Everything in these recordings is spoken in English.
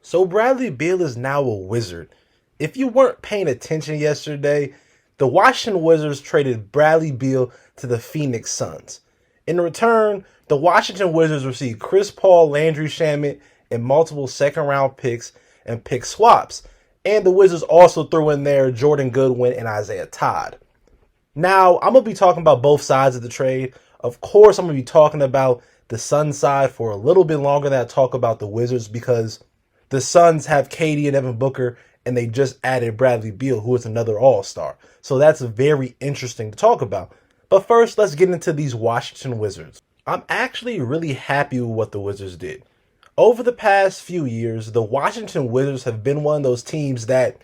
So Bradley Beal is now a Wizard. If you weren't paying attention yesterday, the Washington Wizards traded Bradley Beal to the Phoenix Suns. In return, the Washington Wizards received Chris Paul, Landry Shamet, and multiple second round picks and pick swaps. And the Wizards also threw in there Jordan Goodwin and Isaiah Todd. Now, I'm going to be talking about both sides of the trade. Of course, I'm going to be talking about the Suns side for a little bit longer than I talk about the Wizards because the Suns have KD and Devin Booker, and they just added Bradley Beal, who is another All-Star. So that's very interesting to talk about. But first, let's get into these Washington Wizards. I'm actually really happy with what the Wizards did. Over the past few years, the Washington Wizards have been one of those teams that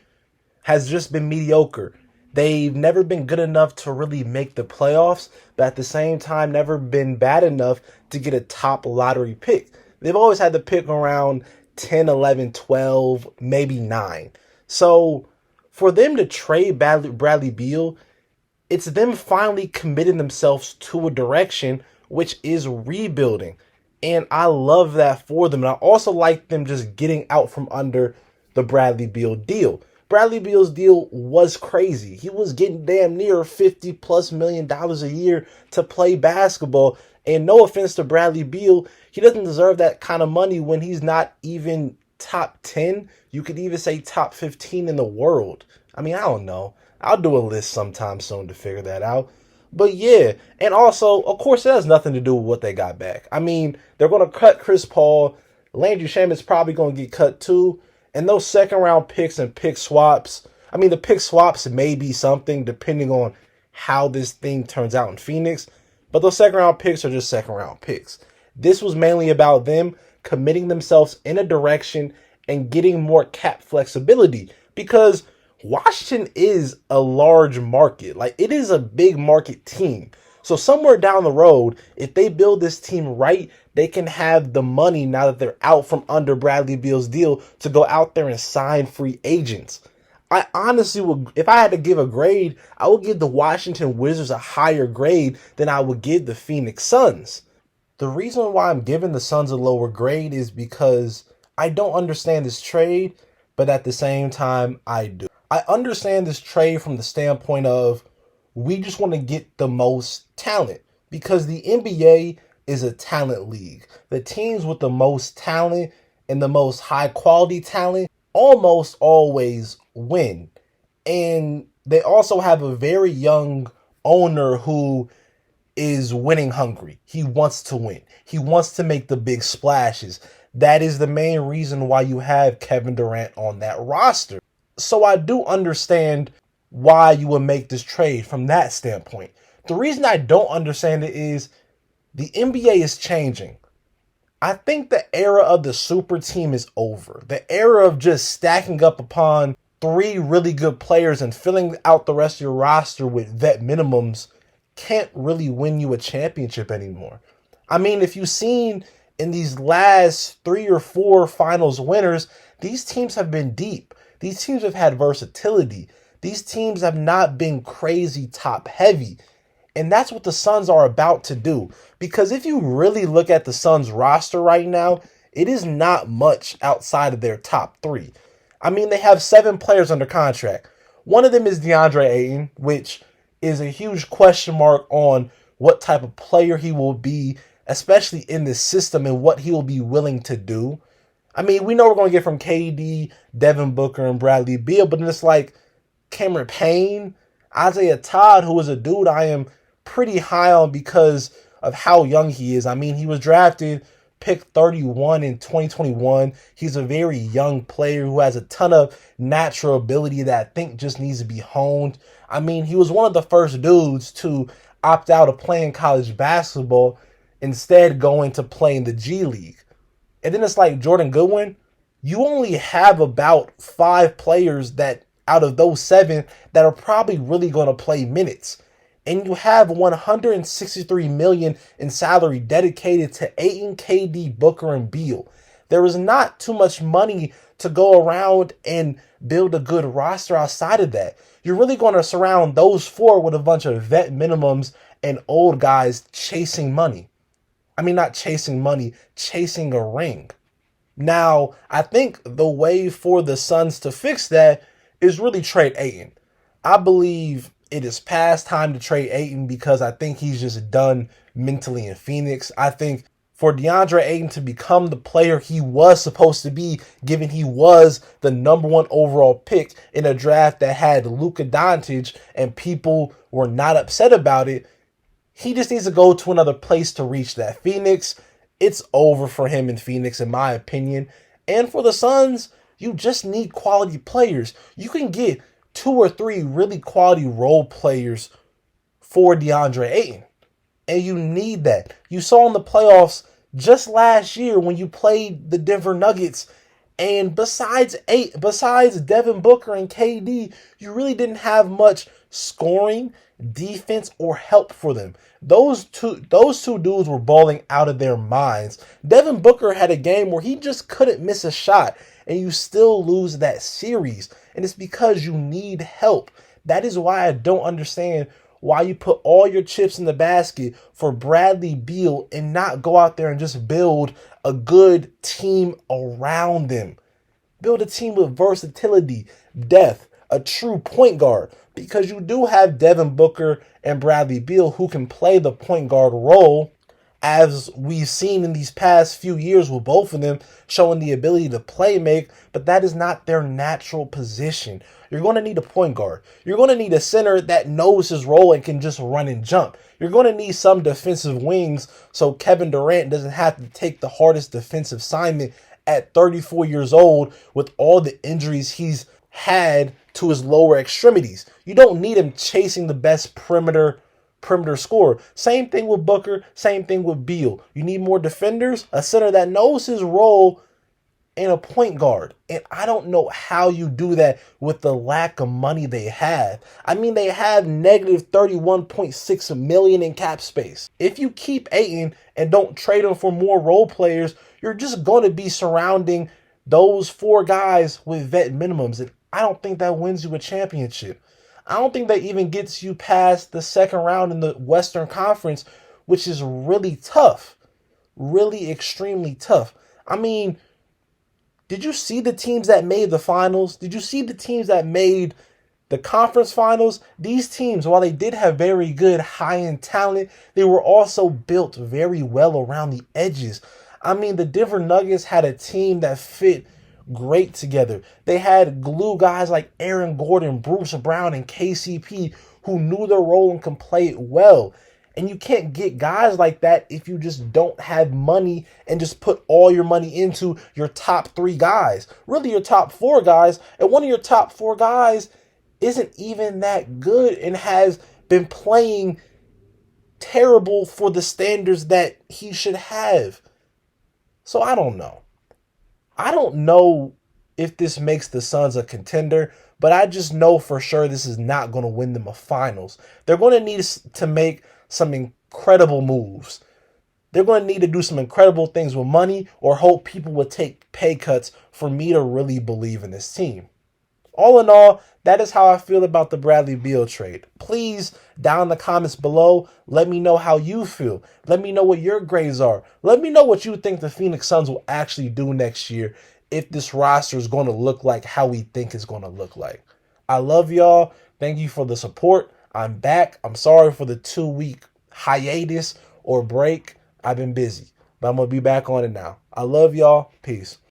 has just been mediocre. They've never been good enough to really make the playoffs, but at the same time, never been bad enough to get a top lottery pick. They've always had to pick around 10, 11, 12, maybe 9. So for them to trade Bradley Beal, it's them finally committing themselves to a direction which is rebuilding. And I love that for them. And I also like them just getting out from under the Bradley Beal deal. Bradley Beal's deal was crazy. He was getting damn near $50+ million a year to play basketball. And no offense to Bradley Beal, he doesn't deserve that kind of money when he's not even top 10. You could even say top 15 in the world. I mean, I don't know. I'll do a list sometime soon to figure that out. But yeah, and also, of course, it has nothing to do with what they got back. I mean, they're going to cut Chris Paul. Landry Shamet's probably going to get cut too. And those second round picks and pick swaps, I mean, the pick swaps may be something depending on how this thing turns out in Phoenix. But those second round picks are just second round picks. This was mainly about them committing themselves in a direction and getting more cap flexibility because Washington is a large market. Like, it is a big market team. So somewhere down the road, if they build this team right, they can have the money now that they're out from under Bradley Beal's deal to go out there and sign free agents. I honestly would, if I had to give a grade, I would give the Washington Wizards a higher grade than I would give the Phoenix Suns. The reason why I'm giving the Suns a lower grade is because I don't understand this trade, but at the same time, I do. I understand this trade from the standpoint of we just want to get the most talent because the NBA is a talent league. The teams with the most talent and the most high quality talent almost always win. And they also have a very young owner who is winning hungry. He wants to win. He wants to make the big splashes. That is the main reason why you have Kevin Durant on that roster. So I do understand why you would make this trade from that standpoint. The reason I don't understand it is the NBA is changing. I think the era of the super team is over. The era of just stacking up upon 3 really good players and filling out the rest of your roster with vet minimums can't really win you a championship anymore. I mean, if you've seen in these last 3 or 4 finals winners, these teams have been deep. These teams have had versatility. These teams have not been crazy top heavy. And that's what the Suns are about to do. Because if you really look at the Suns roster right now, it is not much outside of their top 3. I mean, they have 7 players under contract. One of them is DeAndre Ayton, which is a huge question mark on what type of player he will be, especially in this system and what he will be willing to do. I mean, we know we're going to get from KD, Devin Booker, and Bradley Beal, but then it's like Cameron Payne, Isaiah Todd, who is a dude I am pretty high on because of how young he is. I mean, he was drafted pick 31 in 2021. He's a very young player who has a ton of natural ability that I think just needs to be honed. I mean, he was one of the first dudes to opt out of playing college basketball, instead going to play in the G League. And then it's like Jordan Goodwin, you only have about 5 players that out of those 7 that are probably really going to play minutes. And you have $163 million in salary dedicated to Ayton, KD, Booker, and Beal. There is not too much money to go around and build a good roster outside of that. You're really going to surround those 4 with a bunch of vet minimums and old guys chasing money. I mean, not chasing money, chasing a ring. Now, I think the way for the Suns to fix that is really trade Ayton. I believe it is past time to trade Ayton because I think he's just done mentally in Phoenix. I think for DeAndre Ayton to become the player he was supposed to be, given he was the number one overall pick in a draft that had Luka Doncic and people were not upset about it, he just needs to go to another place to reach that. Phoenix, it's over for him in Phoenix, in my opinion. And for the Suns, you just need quality players. You can get 2 or 3 really quality role players for DeAndre Ayton. And you need that. You saw in the playoffs just last year when you played the Denver Nuggets, and besides Devin Booker and KD, you really didn't have much scoring, defense, or help for them. Those two dudes were balling out of their minds. Devin Booker had a game where he just couldn't miss a shot, and you still lose that series. And it's because you need help. That is why I don't understand why you put all your chips in the basket for Bradley Beal and not go out there and just build a good team around them. Build a team with versatility, depth, a true point guard. Because you do have Devin Booker and Bradley Beal who can play the point guard role, as we've seen in these past few years with both of them showing the ability to play make, but that is not their natural position. You're going to need a point guard. You're going to need a center that knows his role and can just run and jump. You're going to need some defensive wings so Kevin Durant doesn't have to take the hardest defensive assignment at 34 years old with all the injuries he's had to his lower extremities. You don't need him chasing the best perimeter scorer. Same thing with Booker, same thing with Beal. You need more defenders, a center that knows his role, and a point guard. And I don't know how you do that with the lack of money they have. I mean, they have negative $31.6 million in cap space. If you keep Ayton and don't trade him for more role players, you're just going to be surrounding those 4 guys with vet minimums. And I don't think that wins you a championship. I don't think that even gets you past the second round in the Western Conference, which is really tough. Really extremely tough. I mean, did you see the teams that made the finals? Did you see the teams that made the conference finals? These teams, while they did have very good high-end talent, they were also built very well around the edges. I mean, the Denver Nuggets had a team that fit great together. They had glue guys like Aaron Gordon, Bruce Brown, and KCP who knew their role and could play it well. And you can't get guys like that if you just don't have money and just put all your money into your top 3 guys. Really, your top 4 guys. And one of your top 4 guys isn't even that good and has been playing terrible for the standards that he should have. So I don't know. I don't know if this makes the Suns a contender, but I just know for sure this is not going to win them a finals. They're going to need to make some incredible moves. They're going to need to do some incredible things with money or hope people would take pay cuts for me to really believe in this team. All in all, that is how I feel about the Bradley Beal trade. Please, down in the comments below, let me know how you feel. Let me know what your grades are. Let me know what you think the Phoenix Suns will actually do next year if this roster is going to look like how we think it's going to look like. I love y'all. Thank you for the support. I'm back. I'm sorry for the 2-week hiatus or break. I've been busy, but I'm going to be back on it now. I love y'all. Peace.